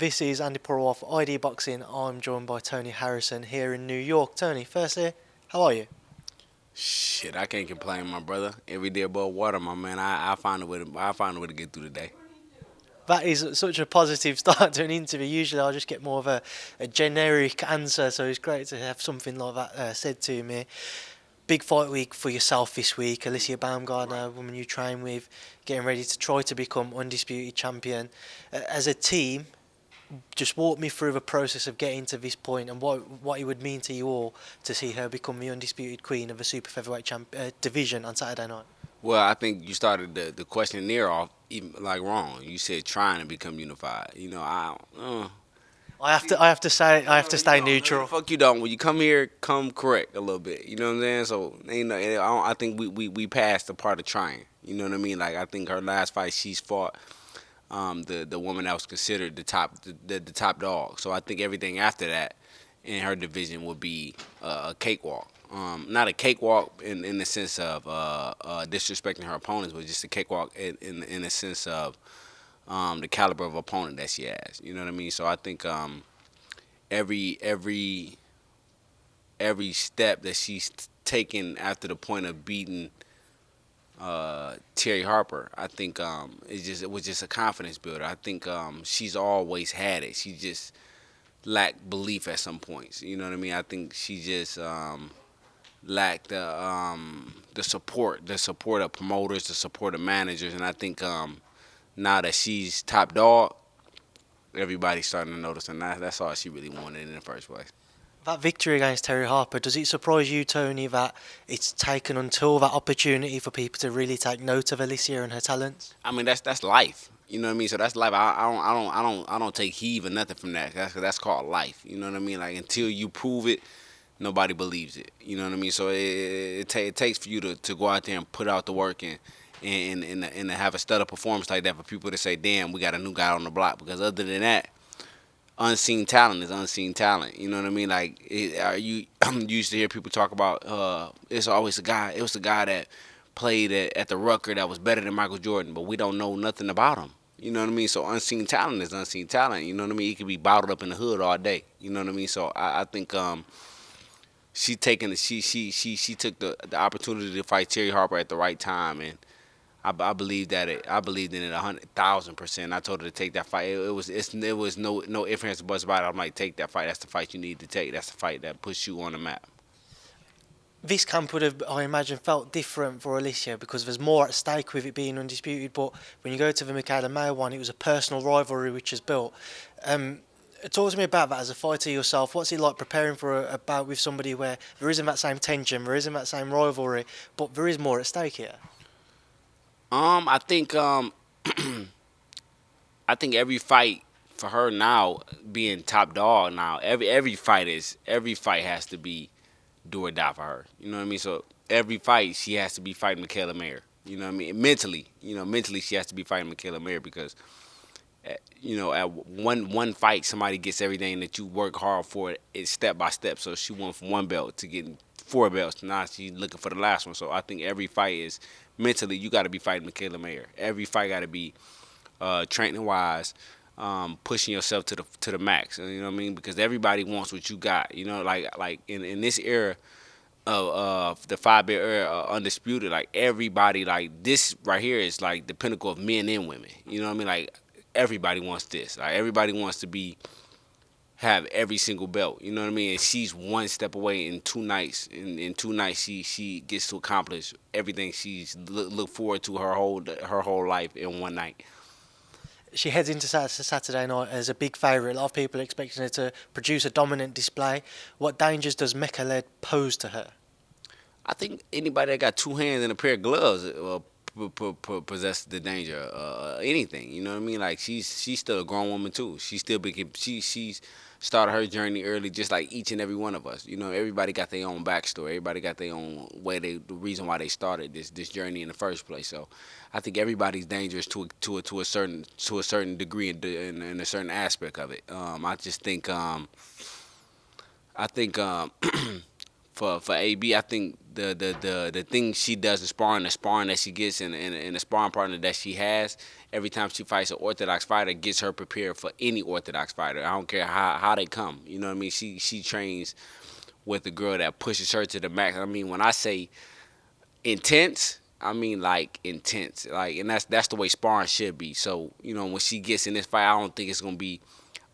This is Andy Purewal for ID Boxing. I'm joined by Tony Harrison here in New York. Tony, firstly, how are you? Shit, I can't complain, my brother. Every day above water, my man. I find a way to I find a way to get through the day. That is such a positive start to an interview. Usually I'll just get more of a generic answer, so it's great to have something like that said to me. Big fight week for yourself this week. Alycia Bamgardner, a woman you train with, getting ready to try to become undisputed champion. As a team, just walk me through the process of getting to this point and what it would mean to you all to see her become the undisputed queen of the super featherweight division on Saturday night. Well, I think you started the questionnaire off even like wrong. You said trying to become unified. I don't. I have to You stay don't. No, the neutral. fuck you don't. When you come here, come correct a little bit. You know what I'm saying? So I think we passed the part of trying. You know what I mean? Like I think her last fight she's fought the woman that was considered the top dog. So I think everything after that in her division would be a cakewalk. Not a cakewalk in the sense of disrespecting her opponents, but just a cakewalk in the sense of the caliber of opponent that she has. You know what I mean? So I think every every every step that she's taken after the point of beating Terri Harper, I think it was just a confidence builder. I think she's always had it. She just lacked belief at some points. You know what I mean? I think she just lacked the support of promoters, the support of managers, and I think now that she's top dog, everybody's starting to notice, and that's all she really wanted in the first place. That victory against Terri Harper, does it surprise you, Tony, that it's taken until that opportunity for people to really take note of Alycia and her talents? I mean, that's life. You know what I mean? So that's life. I don't take heed or nothing from that. That's called life. You know what I mean? Like until you prove it, nobody believes it. You know what I mean? So it takes for you to go out there and put out the work and to have a stellar performance like that for people to say, damn, we got a new guy on the block. Because other than that, unseen talent is unseen talent. You know what I mean? Like, you used to hear people talk about it's always a guy. It was the guy that played at the Rucker that was better than Michael Jordan, but we don't know nothing about him. You know what I mean? So unseen talent is unseen talent. You know what I mean? He could be bottled up in the hood all day. You know what I mean? So I think she took the opportunity to fight Terri Harper at the right time, and I believe I believed in it 100,000%. I told her to take that fight. It was no ifs ands or buts about it. I'm like, take that fight. That's the fight you need to take. That's the fight that puts you on the map. This camp would have, I imagine, felt different for Alycia because there's more at stake with it being undisputed. But when you go to the Mikaela Mayer one, it was a personal rivalry which is built. Talk to me about that as a fighter yourself. What's it like preparing for a bout with somebody where there isn't that same tension, there isn't that same rivalry, but there is more at stake here? I think I think every fight for her now being top dog now, every fight has to be do or die for her. You know what I mean? So every fight she has to be fighting Mikaela Mayer. You know what I mean? Mentally she has to be fighting Mikaela Mayer because at one fight somebody gets everything that you work hard for it step by step. So she went from one belt to getting four belts. Now she's looking for the last one. So I think every fight is mentally you got to be fighting Mikaela Mayer. Every fight got to be training wise, pushing yourself to the max. You know what I mean? Because everybody wants what you got. You know, like in this era of the 5 belt era, undisputed. Like everybody, like this right here is like the pinnacle of men and women. You know what I mean? Like everybody wants this. Like everybody wants to have every single belt. You know what I mean? And she's one step away in 2 nights. In 2 nights, she gets to accomplish everything she's look forward to her whole life in one night. She heads into Saturday night as a big favourite. A lot of people expecting her to produce a dominant display. What dangers does Mekhaled pose to her? I think anybody that got two hands and a pair of gloves possess the danger. Anything, you know what I mean? Like she's still a grown woman too. She's started her journey early, just like each and every one of us. You know, everybody got their own backstory. Everybody got their own way. The reason why they started this journey in the first place. So, I think everybody's dangerous to a certain degree in a certain aspect of it. I just think I think for AB, I think the thing she does in sparring, the sparring that she gets, and the sparring partner that she has, every time she fights an orthodox fighter, gets her prepared for any orthodox fighter. I don't care how they come. You know what I mean? She trains with a girl that pushes her to the max. I mean, when I say intense, I mean like intense. Like, and that's the way sparring should be. So, you know, when she gets in this fight, I don't think it's gonna be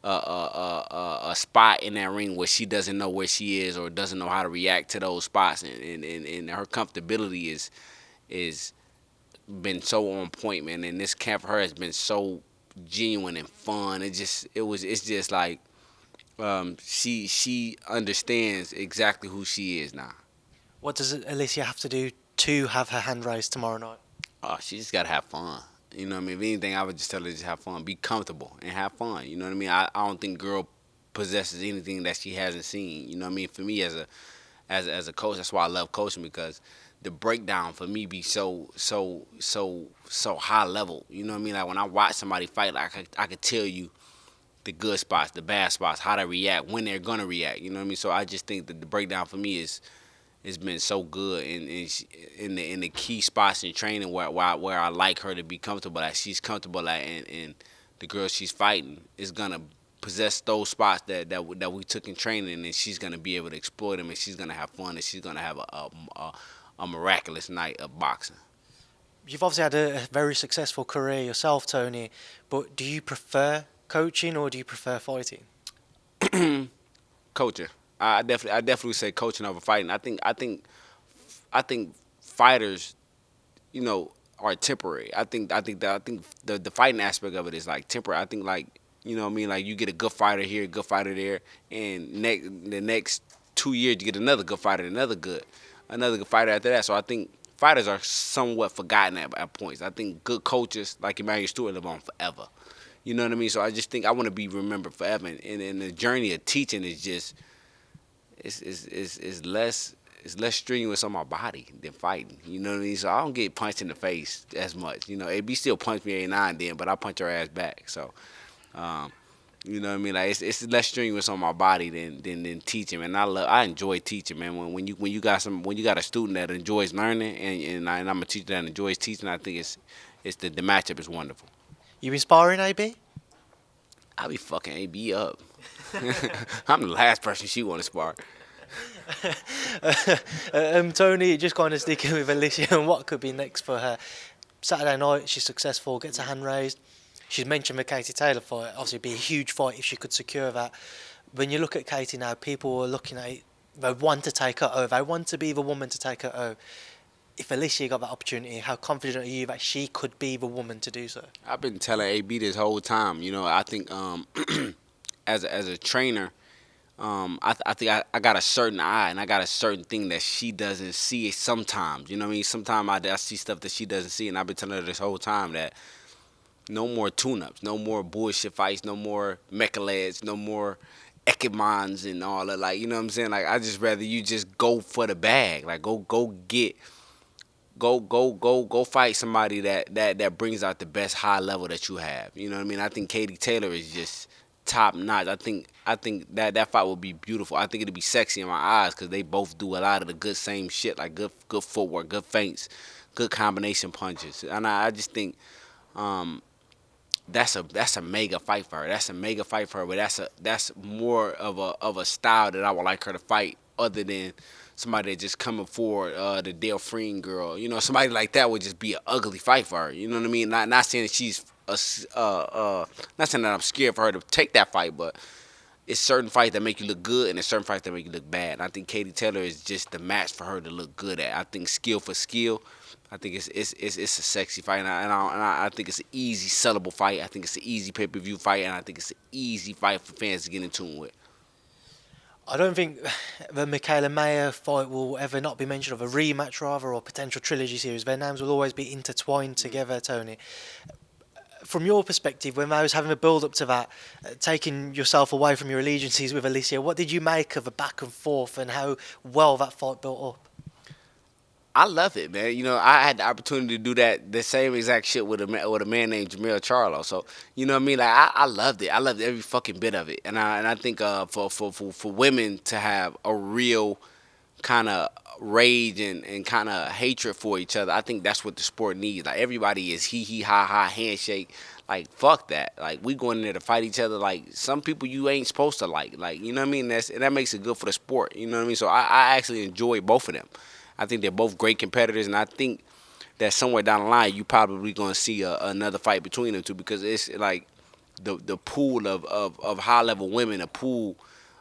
a spot in that ring where she doesn't know where she is or doesn't know how to react to those spots, and her comfortability is been so on point, man. And this camp for her has been so genuine and fun. It's just like she understands exactly who she is now. What does Alycia have to do to have her hand raised tomorrow night? Oh, she just gotta have fun. You know what I mean? If anything, I would just tell her to just have fun, be comfortable, and have fun. You know what I mean? I don't think girl possesses anything that she hasn't seen. You know what I mean? For me, as a coach, that's why I love coaching, because the breakdown for me be so high level. You know what I mean? Like when I watch somebody fight, like I could tell you the good spots, the bad spots, how they react, when they're gonna react. You know what I mean? So I just think that the breakdown for me is it's been so good in the key spots in training where I like her to be comfortable at. She's comfortable at, and the girl she's fighting is gonna possess those spots that we took in training, and she's gonna be able to exploit them, and she's gonna have fun, and she's gonna have a miraculous night of boxing. You've obviously had a very successful career yourself, Tony, but do you prefer coaching or do you prefer fighting? Coaching. I definitely say coaching over fighting. I think fighters, you know, are temporary. I think the fighting aspect of it is like temporary. I think, like, you know what I mean, like you get a good fighter here, a good fighter there, and the next 2 years you get another good fighter after that. So I think fighters are somewhat forgotten at points. I think good coaches like Emmanuel Stewart live on forever. You know what I mean? So I just think I want to be remembered forever. And the journey of teaching is just it's less strenuous on my body than fighting. You know what I mean? So I don't get punched in the face as much. You know, AB still punch me every now and then, but I punch her ass back. So, um, you know what I mean? Like it's less strenuous on my body than teaching, man. I enjoy teaching, man. When you got a student that enjoys learning, and I'm a teacher that enjoys teaching, I think the matchup is wonderful. You been sparring, AB? I be fucking AB up. I'm the last person she want to spar. Tony, just kind of sticking with Alycia and what could be next for her. Saturday night, she's successful, gets her hand raised. She's mentioned the Katie Taylor fight. Obviously, it'd be a huge fight if she could secure that. When you look at Katie now, people are looking at it. They want to take her over. They want to be the woman to take her over. If Alycia got that opportunity, how confident are you that she could be the woman to do so? I've been telling AB this whole time. You know, I think as a trainer, I think I got a certain eye, and I got a certain thing that she doesn't see sometimes. You know what I mean? Sometimes I see stuff that she doesn't see, and I've been telling her this whole time that no more tune-ups, no more bullshit fights, no more Mekhaleds, no more Ekimans and all that. Like, you know what I'm saying? Like, I just rather you just go for the bag. Like, go fight somebody that brings out the best high level that you have. You know what I mean? I think Katie Taylor is just top notch. I think that fight will be beautiful. I think it'll be sexy in my eyes because they both do a lot of the good same shit, like good footwork, good feints, good combination punches, and I just think that's a mega fight for her. That's a mega fight for her, but that's more of a style that I would like her to fight, other than somebody that just coming forward, the Delphine girl. You know, somebody like that would just be an ugly fight for her. You know what I mean? Not saying that she's not saying that I'm scared for her to take that fight, but it's certain fights that make you look good, and there's certain fights that make you look bad. And I think Katie Taylor is just the match for her to look good at. I think skill for skill, I think it's a sexy fight, and I think it's an easy sellable fight. I think it's an easy pay-per-view fight, and I think it's an easy fight for fans to get in tune with. I don't think the Mikaela Mayer fight will ever not be mentioned, of a rematch rather, or potential trilogy series. Their names will always be intertwined together, Tony. From your perspective, when I was having a build up to that, taking yourself away from your allegiances with Alycia, what did you make of the back and forth and how well that fight built up? I love it, man. You know, I had the opportunity to do the same exact shit with a man named Charlo. So, you know what I mean? Like, I loved it. I loved every fucking bit of it. And I think for women to have a real kind of rage and kind of hatred for each other. I think that's what the sport needs. Like everybody is hee ha ha handshake. Like fuck that. Like we going in there to fight each other. Like some people you ain't supposed to like. Like you know what I mean. That makes it good for the sport. You know what I mean. So I actually enjoy both of them. I think they're both great competitors, and I think that somewhere down the line you probably gonna see another fight between them two because it's like the pool of high level women, a pool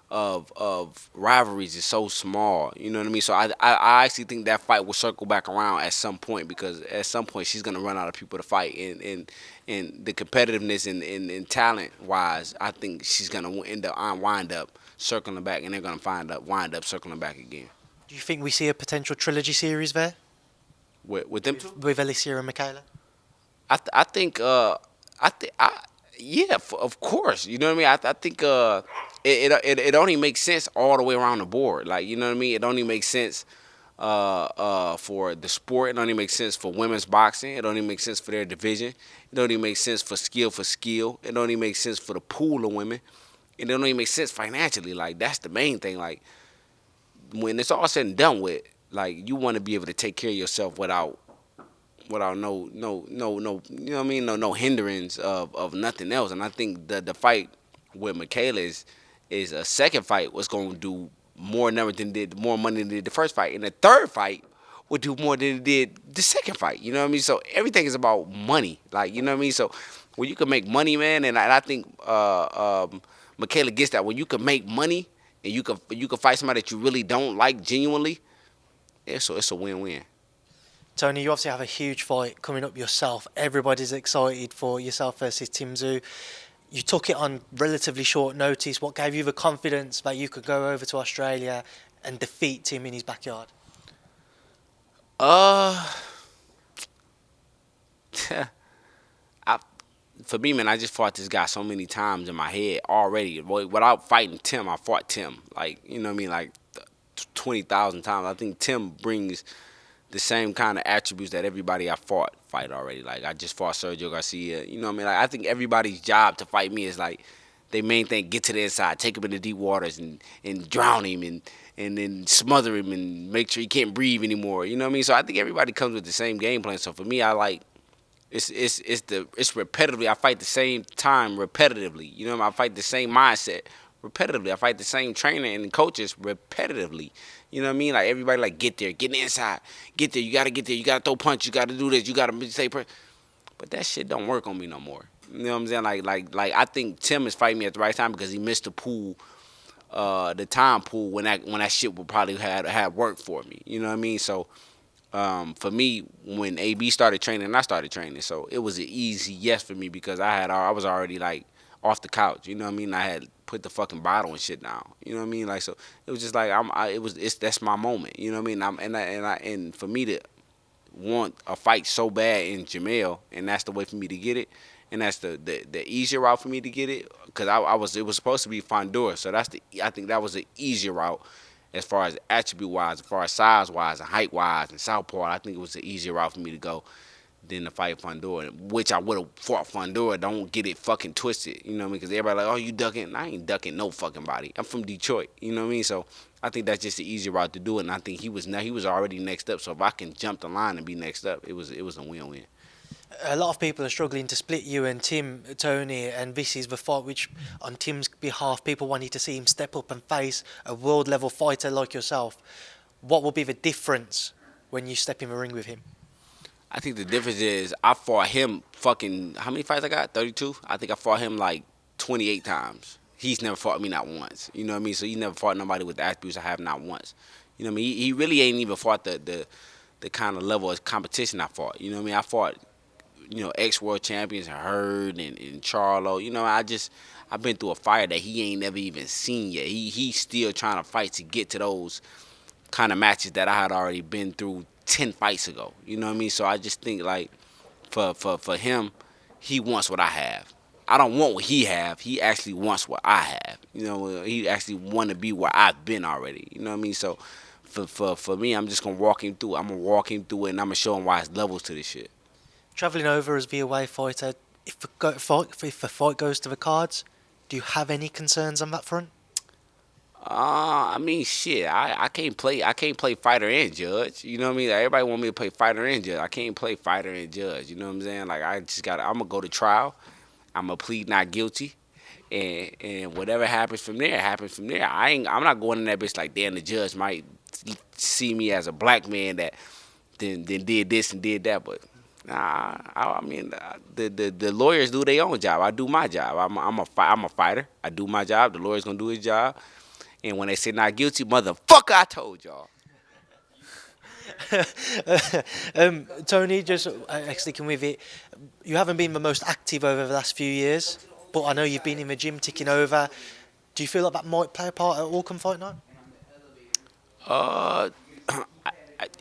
of rivalries is so small. You know what I mean? So I actually think that fight will circle back around at some point because at some point she's gonna run out of people to fight and the competitiveness and talent wise, I think she's gonna wind up circling back and they're gonna wind up circling back again. Do you think we see a potential trilogy series there With them two? with Alycia and Mikaela? I think I think yeah, of course. You know what I mean? I think it only makes sense all the way around the board. Like you know what I mean? It only makes sense for the sport. It only makes sense for women's boxing. It only makes sense for their division. It only makes sense for skill. It only makes sense for the pool of women. And it only makes sense financially. Like that's the main thing. Like when it's all said and done with, like you want to be able to take care of yourself without no you know what I mean, no hindrance of nothing else. And I think the fight with Mikaela is a second fight was gonna do more numbers than did more money than did the first fight. And the third fight would do more than it did the second fight. You know what I mean? So everything is about money. Like, you know what I mean? So when you can make money, man, and I think Mikaela gets that. When you can make money and you can fight somebody that you really don't like genuinely, it's a win-win. Tony, you obviously have a huge fight coming up yourself. Everybody's excited for yourself versus Tim Tszyu. You took it on relatively short notice. What gave you the confidence that you could go over to Australia and defeat Tim in his backyard? Uh, I, for me, man, I just fought this guy so many times in my head already. Boy, without fighting Tim, I fought Tim. Like, you know what I mean? Like 20,000 times. I think Tim brings the same kind of attributes that everybody I fought fight already. Like I just fought Sergio Garcia. You know what I mean? Like I think everybody's job to fight me is like they main thing, get to the inside, take him into deep waters and drown him and then smother him and make sure he can't breathe anymore. You know what I mean? So I think everybody comes with the same game plan. So for me, I like it's repetitively. I fight the same time repetitively. You know what I mean? I fight the same mindset repetitively. I fight the same trainer and coaches repetitively. You know what I mean? Like everybody like get there, get inside, get there. You gotta get there. You gotta throw punch. You gotta do this. You gotta say. But that shit don't work on me no more. You know what I'm saying? Like I think Tim is fighting me at the right time because he missed the pool, the time pool when that shit would probably have worked for me. You know what I mean? So for me, when AB started training, I started training. So it was an easy yes for me because I was already like off the couch. You know what I mean? I had put the fucking bottle and shit down. You know what I mean? Like so, it was just like that's my moment. You know what I mean? And for me to want a fight so bad in Jamel, and that's the way for me to get it, and that's the easier route for me to get it, because it was supposed to be Fondor, so I think that was the easier route as far as attribute wise, as far as size wise and height wise and southpaw. I think it was the easier route for me to go than to fight Fondor, which I would have fought Fondor. Don't get it fucking twisted, you know what I mean? Because everybody like, oh, you ducking? I ain't ducking no fucking body. I'm from Detroit, you know what I mean? So I think that's just the easier route to do it, and I think he was already next up. So if I can jump the line and be next up, it was a win-win. A lot of people are struggling to split you and Tim, Tony, and this is the fight which, on Tim's behalf, people wanted to see him step up and face a world-level fighter like yourself. What will be the difference when you step in the ring with him? I think the difference is I fought him fucking, how many fights I got? 32? I think I fought him like 28 times. He's never fought me not once. You know what I mean? So he never fought nobody with the attributes I have not once. You know what I mean? He really ain't even fought the kind of level of competition I fought. You know what I mean? I fought, ex-world champions, Hurd and Charlo. You know, I've been through a fire that he ain't never even seen yet. He's still trying to fight to get to those kind of matches that I had already been through 10 fights ago. You know what I mean? So I just think like for him, he wants what I have. I don't want what he have. He actually wants what I have. You know, he actually want to be where I've been already. You know what I mean? So for me, I'm just gonna walk him through it. I'm gonna walk him through it, and I'm gonna show him why it's levels to this shit. Travelling over as the away fighter, if the fight goes to the cards, do you have any concerns on that front? I mean, shit. I can't play. I can't play fighter and judge. You know what I mean? Like, everybody want me to play fighter and judge. I can't play fighter and judge. You know what I'm saying? Like, I just got. I'm gonna go to trial. I'm gonna plead not guilty, and whatever happens from there happens from there. I'm not going in that bitch like, damn, the judge might see me as a black man that then did this and did that, but. Nah, I mean the lawyers do their own job. I do my job. I'm a fighter. I do my job. The lawyer's gonna do his job. And when they say not guilty, motherfucker, I told y'all. Tony, just sticking with it, you haven't been the most active over the last few years, but I know you've been in the gym ticking over. Do you feel like that might play a part at All Come Fight Night? Uh,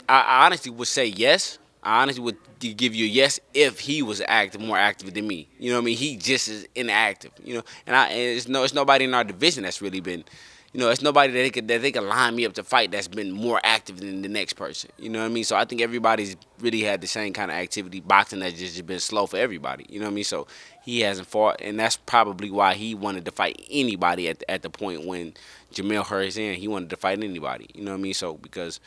I honestly would say yes. I honestly would give you a yes if he was more active than me. You know what I mean? He just is inactive. You know, and it's nobody in our division that's really been. You know, it's nobody that they can line me up to fight that's been more active than the next person. You know what I mean? So I think everybody's really had the same kind of activity. Boxing has just been slow for everybody. You know what I mean? So he hasn't fought, and that's probably why he wanted to fight anybody at the point when Jamel hurt his hand. He wanted to fight anybody. You know what I mean? So because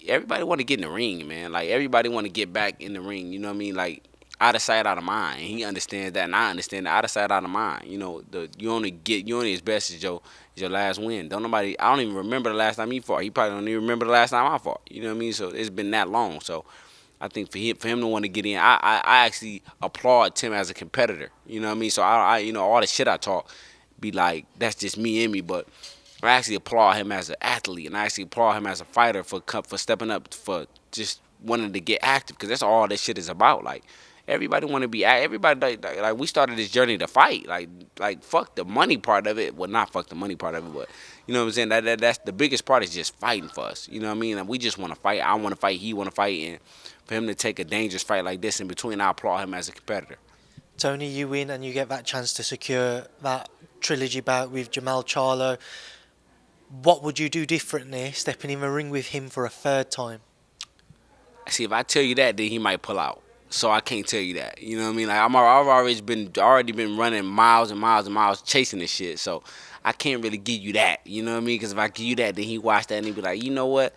everybody want to get in the ring, man. Like, everybody want to get back in the ring. You know what I mean? Like, out of sight, out of mind. And he understands that, and I understand that. Out of sight, out of mind. You know, you only as best as your last win. I don't even remember the last time he fought. He probably don't even remember the last time I fought. You know what I mean? So it's been that long. So I think for him to want to get in, I actually applaud Tim as a competitor. You know what I mean? So I you know, all the shit I talk be like, that's just me and me, but I actually applaud him as an athlete, and I actually applaud him as a fighter for stepping up, for just wanting to get active, because that's all this shit is about. Like, everybody want to be everybody like we started this journey to fight. Like fuck the money part of it. Well, not fuck the money part of it, but you know what I'm saying. That's the biggest part, is just fighting for us. You know what I mean? And we just want to fight. I want to fight. He want to fight, and for him to take a dangerous fight like this in between, I applaud him as a competitor. Tony, you win and you get that chance to secure that trilogy bout with Jamal Charlo. What would you do differently stepping in the ring with him for a third time? See, if I tell you that, then he might pull out. So I can't tell you that. You know what I mean? Like, I've already been running miles and miles and miles chasing this shit. So I can't really give you that. You know what I mean? Because if I give you that, then he watch that and he be like, you know what?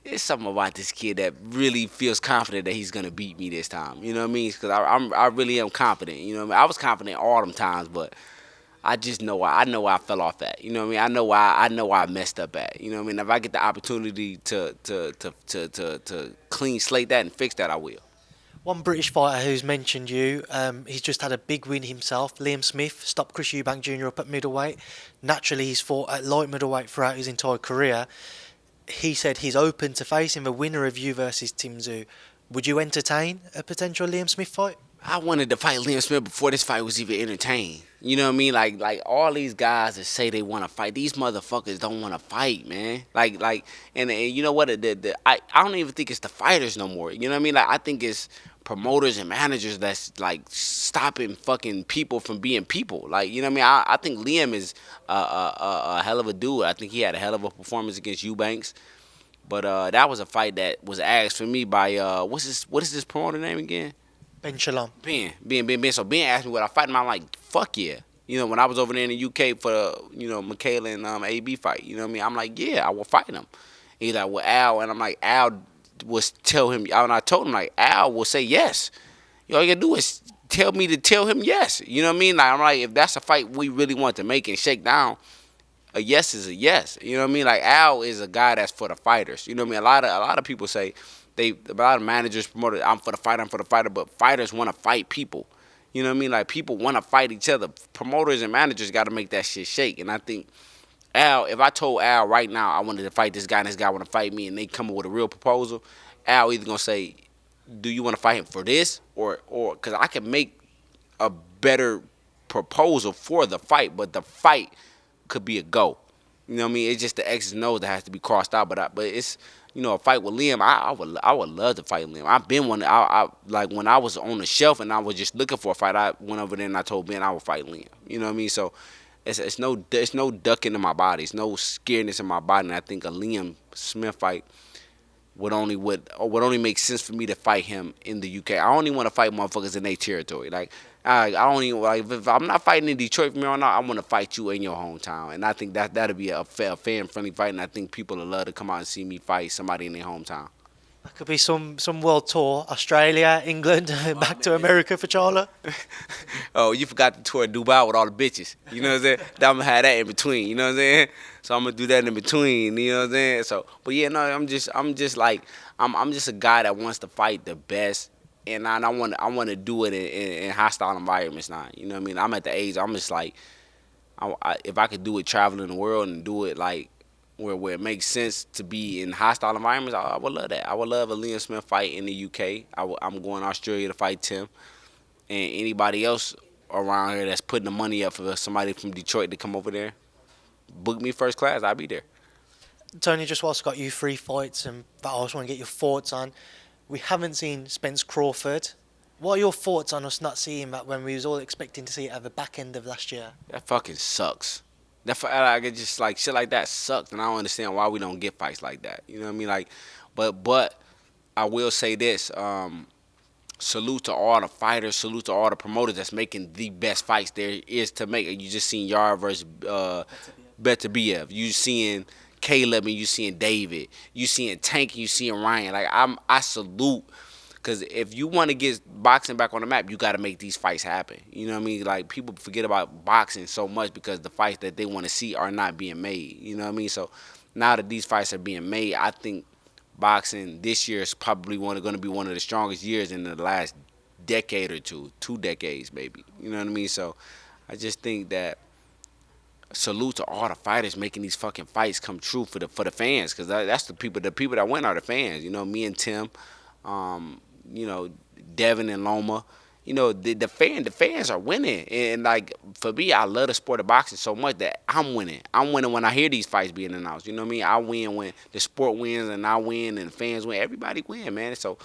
There's something about this kid that really feels confident that he's gonna beat me this time. You know what I mean? Because I really am confident. You know what I mean? I was confident all them times, but I just know why. I know why I fell off at. You know what I mean? I know why I messed up at. You know what I mean? If I get the opportunity to clean slate that and fix that, I will. One British fighter who's mentioned you, he's just had a big win himself. Liam Smith stopped Chris Eubank Jr. up at middleweight. Naturally, he's fought at light middleweight throughout his entire career. He said he's open to facing the winner of you versus Tim Tszyu. Would you entertain a potential Liam Smith fight? I wanted to fight Liam Smith before this fight was even entertained. You know what I mean? Like all these guys that say they want to fight, these motherfuckers don't want to fight, man. And you know what? I don't even think it's the fighters no more. You know what I mean? Like, I think it's promoters and managers that's like stopping fucking people from being people. Like, you know what I mean? I think Liam is a hell of a dude. I think he had a hell of a performance against Eubanks. But that was a fight that was asked for me by what is this promoter name again? Ben Shalom. Ben. So Ben asked me would I fight him. I'm like, fuck yeah. You know, when I was over there in the UK for Mekhaled and AB fight. You know what I mean? I'm like, yeah, I will fight him. He's like, well, Al, and I'm like, Al was tell him, and I told him, like, Al will say yes. All you gotta do is tell me to tell him yes. You know what I mean? Like, I'm like, if that's a fight we really want to make and shake down, a yes is a yes. You know what I mean? Like, Al is a guy that's for the fighters. You know what I mean? A lot of people say a lot of managers, promoters, I'm for the fighter, but fighters want to fight people. You know what I mean? Like, people want to fight each other. Promoters and managers got to make that shit shake. And I think Al, if I told Al right now I wanted to fight this guy and this guy want to fight me and they come up with a real proposal, Al either going to say, do you want to fight him for this? Or because I can make a better proposal for the fight, but the fight could be a go. You know what I mean? It's just the X's and O's that has to be crossed out. But it's, a fight with Liam. I would love to fight Liam. I've been one. Like, when I was on the shelf and I was just looking for a fight, I went over there and I told Ben I would fight Liam. You know what I mean? So it's no ducking in my body. It's no scaredness in my body. And I think a Liam Smith fight would only make sense for me to fight him in the UK. I only want to fight motherfuckers in their territory. Like I don't even like if I'm not fighting in Detroit from here on out, I want to fight you in your hometown. And I think that'll be a fan friendly fight. And I think people will love to come out and see me fight somebody in their hometown. That could be some world tour, Australia, England, back to America for Charlo. Oh, you forgot to tour Dubai with all the bitches. You know what I'm saying? I'm gonna have that in between. You know what I'm saying? So I'm gonna do that in between. You know what I'm saying? So, but yeah, no, I'm just a guy that wants to fight the best, and I want to do it in hostile environments now. You know what I mean? I'm at the age I'm just like, if I could do it traveling the world and do it like where it makes sense to be in hostile environments, I would love that. I would love a Liam Smith fight in the UK. I'm going to Australia to fight Tim, and anybody else around here that's putting the money up for somebody from Detroit to come over there, book me first class. I'll be there. Tony, just whilst I got you 3 fights and that I just want to get your thoughts on, we haven't seen Spence-Crawford. What are your thoughts on us not seeing that when we was all expecting to see it at the back end of last year? That fucking sucks. Like it just like shit like that sucks, and I don't understand why we don't get fights like that. You know what I mean? Like, but I will say this. Salute to all the fighters, salute to all the promoters that's making the best fights there is to make. You just seen Yar versus Benavidez. You seeing Caleb and you seeing David. You seeing Tank and you seeing Ryan. Like I salute, because if you want to get boxing back on the map, you got to make these fights happen. You know what I mean? Like people forget about boxing so much because the fights that they want to see are not being made. You know what I mean? So now that these fights are being made, I think boxing this year is probably going to be one of the strongest years in the last decade or 2 decades maybe. You know what I mean? So I just think that salute to all the fighters making these fucking fights come true for the fans, because that's the people that win are the fans. You know, me and Tim, you know, Devin and Loma. You know, the fans are winning, and like for me, I love the sport of boxing so much that I'm winning. I'm winning when I hear these fights being announced. You know what I mean? I win when the sport wins, and I win, and the fans win. Everybody win, man. So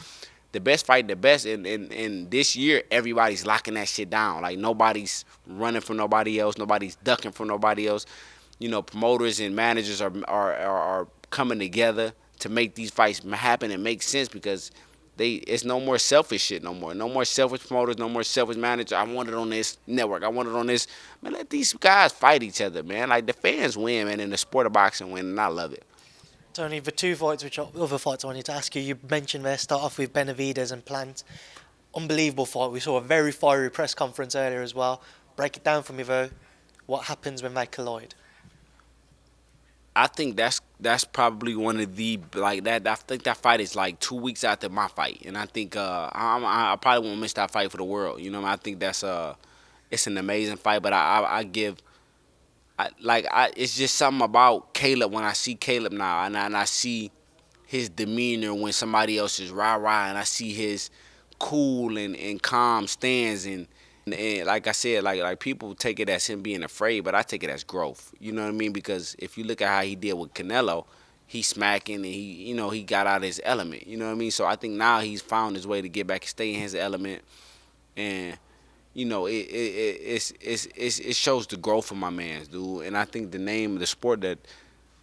the best fight, the best, and this year everybody's locking that shit down. Like nobody's running from nobody else, nobody's ducking from nobody else. You know, promoters and managers are coming together to make these fights happen and make sense, because it's no more selfish shit no more. No more selfish promoters, no more selfish managers. I want it on this network. I want it on this. Man, let these guys fight each other, man. Like the fans win, man, and the sport of boxing win, and I love it. Tony, the 2 fights, which are other fights I wanted to ask you, you mentioned there, start off with Benavidez and Plant. Unbelievable fight. We saw a very fiery press conference earlier as well. Break it down for me though. What happens when they collide? I think that's probably one of the like that. I think that fight is like 2 weeks after my fight, and I think I probably won't miss that fight for the world. You know, I think that's it's an amazing fight. But I give it's just something about Caleb when I see Caleb now, and I see his demeanor when somebody else is rah-rah, and I see his cool and calm stance, and like I said, like people take it as him being afraid, but I take it as growth. You know what I mean? Because if you look at how he did with Canelo, he's smacking and he got out of his element. You know what I mean? So I think now he's found his way to get back and stay in his element, and it shows the growth of my man's dude. And I think the name of the sport that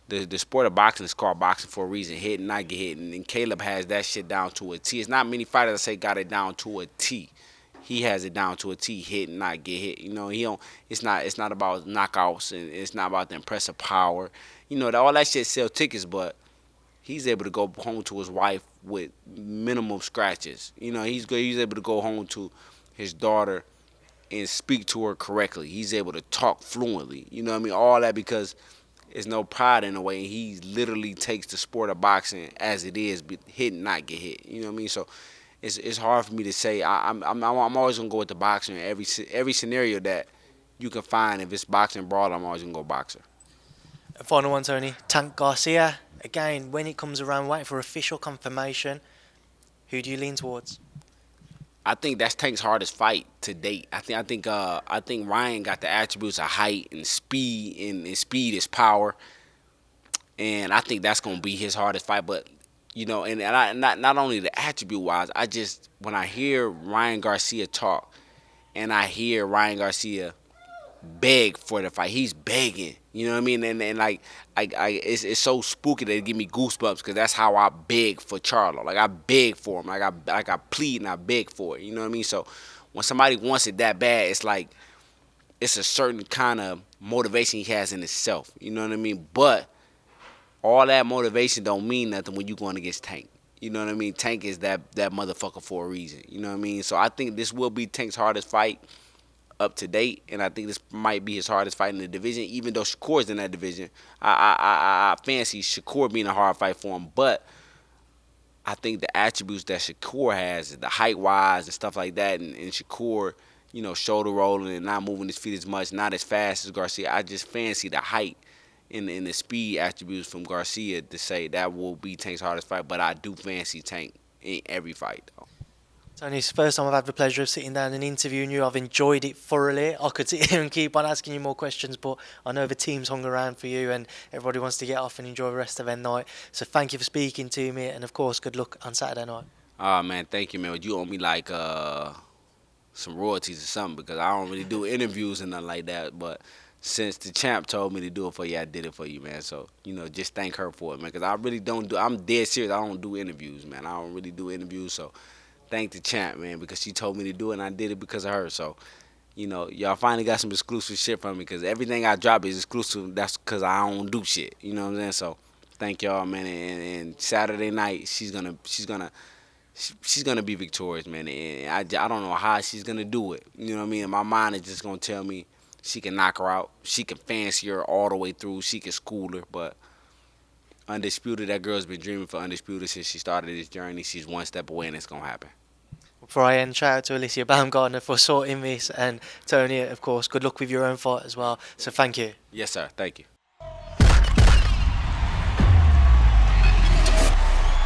the sport of boxing is called boxing for a reason. Hit and not get hit, and Caleb has that shit down to a T. It's not many fighters that say got it down to a T. He has it down to a T. Hit and not get hit. You know, he don't. It's not about knockouts, and it's not about the impressive power. You know, all that shit sell tickets, but he's able to go home to his wife with minimum scratches. You know, he's able to go home to his daughter and speak to her correctly. He's able to talk fluently. You know what I mean? All that because there's no pride in a way. He literally takes the sport of boxing as it is, but hit and not get hit. You know what I mean? So it's hard for me to say. I'm always gonna go with the boxer in every scenario that you can find. If it's boxing brawl, I'm always gonna go boxer. Final one, Tony. Tank Garcia. Again, when it comes around, waiting for official confirmation. Who do you lean towards? I think that's Tank's hardest fight to date. I think Ryan got the attributes of height and speed, and speed is power, and I think that's gonna be his hardest fight. But you know, and not only the attribute wise, when I hear Ryan Garcia talk, and I hear Ryan Garcia beg for the fight, he's begging. You know what I mean? And like it's so spooky that it give me goosebumps because that's how I beg for Charlo. Like I beg for him. Like I plead and I beg for it. You know what I mean? So when somebody wants it that bad, it's like it's a certain kind of motivation he has in himself. You know what I mean? But all that motivation don't mean nothing when you going against Tank. You know what I mean? Tank is that motherfucker for a reason. You know what I mean? So I think this will be Tank's hardest fight up to date, and I think this might be his hardest fight in the division. Even though Shakur's in that division, I fancy Shakur being a hard fight for him. But I think the attributes that Shakur has, the height wise and stuff like that, and Shakur, shoulder rolling and not moving his feet as much, not as fast as Garcia. I just fancy the height and the speed attributes from Garcia to say that will be Tank's hardest fight. But I do fancy Tank in every fight, though. Tony, it's the first time I've had the pleasure of sitting down and interviewing you. I've enjoyed it thoroughly. I could sit here and keep on asking you more questions, but I know the team's hung around for you and everybody wants to get off and enjoy the rest of their night. So thank you for speaking to me, and of course, good luck on Saturday night. Oh man, thank you, man. You owe me like some royalties or something because I don't really do interviews and nothing like that. But since the champ told me to do it for you, I did it for you, man. So just thank her for it, man. Because I really don't do. I'm dead serious. I don't do interviews, man. I don't really do interviews. So thank the champ, man, because she told me to do it and I did it because of her. So y'all finally got some exclusive shit from me because everything I drop is exclusive. That's because I don't do shit. You know what I'm saying? So thank y'all, man. And Saturday night she's gonna be victorious, man. And I don't know how she's gonna do it. You know what I mean? My mind is just gonna tell me she can knock her out. She can fancy her all the way through. She can school her, but undisputed. That girl's been dreaming for undisputed since she started this journey. She's one step away, and it's gonna happen. Before I end, shout out to Alycia Bamgardner for sorting this, and Tony, of course, good luck with your own fight as well. So thank you. Yes, sir. Thank you.